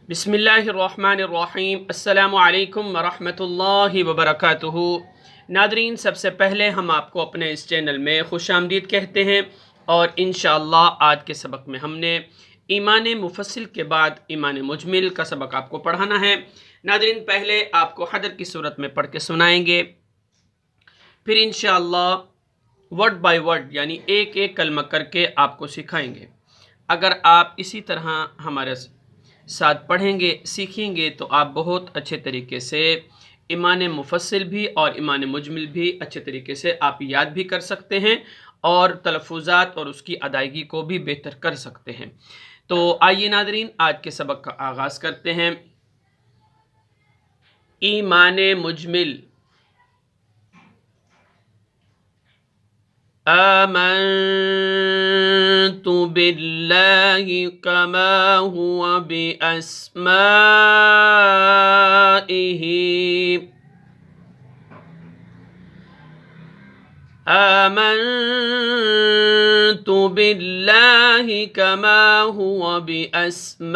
बिस्मिल्लाहिर्रहमानिर्रहीम अस्सलामु अलैकुम वरहमतुल्लाहि वबरकातुहू। नादरीन, सबसे पहले हम आपको अपने इस चैनल में खुशामदीद कहते हैं और इंशाअल्लाह आज के सबक में हमने ईमान मुफस्सिल के बाद ईमान मुजमिल का सबक आपको पढ़ाना है। नादरीन, पहले आपको हदर की सूरत में पढ़ के सुनाएंगे, फिर इंशाअल्लाह वर्ड बाय वर्ड यानी एक एक कलमा करके आपको सिखाएंगे। अगर आप इसी तरह हमारे साथ पढ़ेंगे सीखेंगे तो आप बहुत अच्छे तरीके से ईमान मुफस्सिल भी और ईमान मुजमिल भी अच्छे तरीके से आप याद भी कर सकते हैं और तलफ़ुज़ात और उसकी अदायगी को भी बेहतर कर सकते हैं। तो आइए नादरीन, आज के सबक का आगाज़ करते हैं। ईमान मुजमिल। आमन्तु बिल्लाहि कमा हुवा बिअस्माइहि। आमन्तु बिल्लाहि कमा हुवा बिअस्माइहि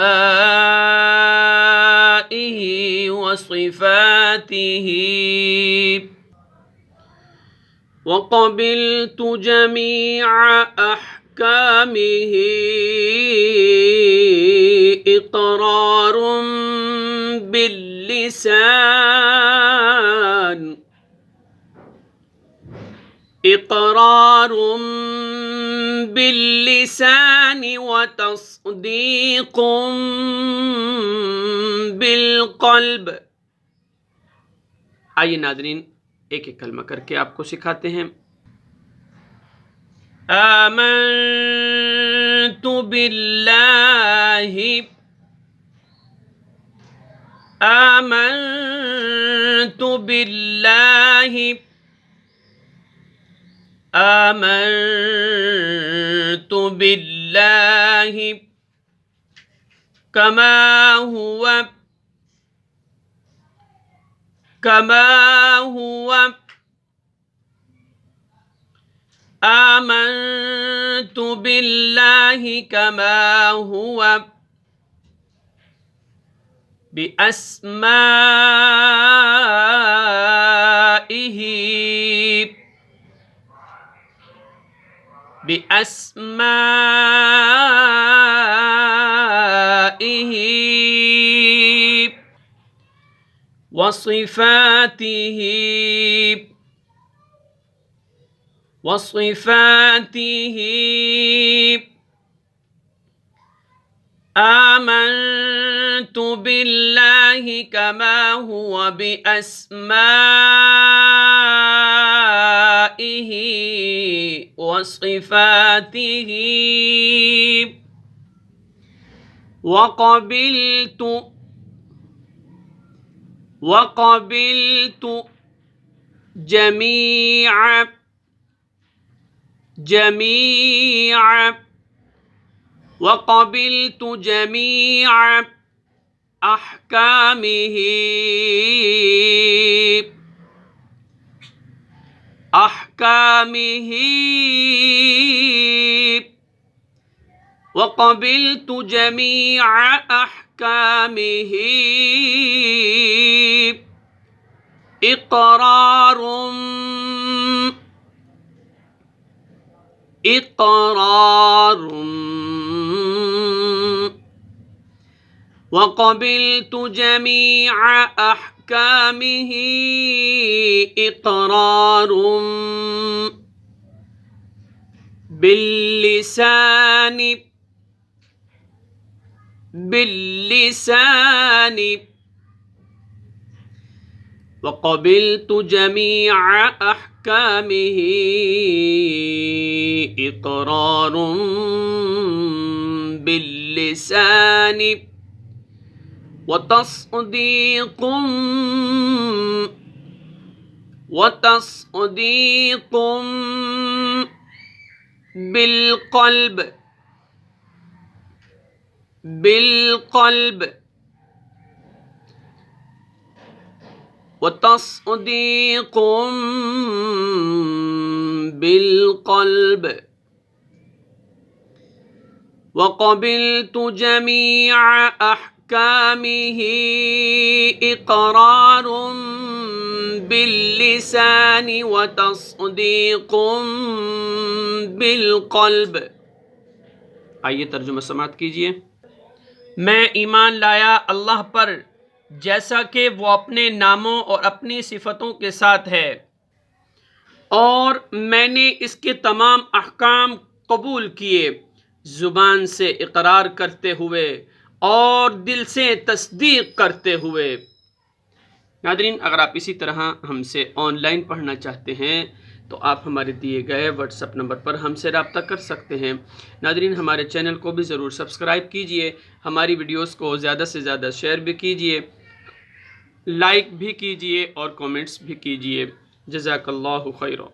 व सिफ़ातिहि वक़बिलतु जमीअ अहकामिहि इक़रारुन बिल्लिसान व तस्दीक़ुन बिलक़ल्ब। आइए नाज़रीन, एक एक कलमा करके आपको सिखाते हैं। आमन्तु बिल्लाहि। आमन्तु बिल्लाहि। आमन्तु बिल्लाहि कमा हुवा आमन्तु बिल्लाहि कमा हुवा बिअस्माइहि व सिफ़ातिहि आमन्तु बिल्लाहि कमा हुवा बिअस्माइहि व सिफ़ातिहि वक़बिलतु जमीअ अहकामिहि वक़बिलतु जमीअ अहकामिहि इक़रारुन वक़बिलतु जमीअ अहकामिहि इक़रारुन बिल्लिसानि वक़बिलतु जमीअ अहकामिहि इक़रारुन बिल्लिसानि व तस्दीक़ुन बिलक़ल्ब व तस्दीक़ुन बिलक़ल्ब वक़बिलतु जमीअ अहकामिहि كلامه إقرار باللسان وتصديق بالقلب. آئیے ترجمہ سماعت کیجئے. میں ایمان لایا اللہ پر جیسا کہ وہ اپنے ناموں اور اپنی صفتوں کے ساتھ ہے، اور میں نے اس کے تمام احکام قبول کیے زبان سے اقرار کرتے ہوئے اور دل سے تصدیق کرتے ہوئے. ناظرین، اگر آپ اسی طرح ہم سے آن لائن پڑھنا چاہتے ہیں تو آپ ہمارے دیے گئے واٹس ایپ نمبر پر ہم سے رابطہ کر سکتے ہیں. ناظرین، ہمارے چینل کو بھی ضرور سبسکرائب کیجئے، ہماری ویڈیوز کو زیادہ سے زیادہ شیئر بھی کیجئے، لائک بھی کیجئے اور کومنٹس بھی کیجئے. جزاک اللہ خیرا.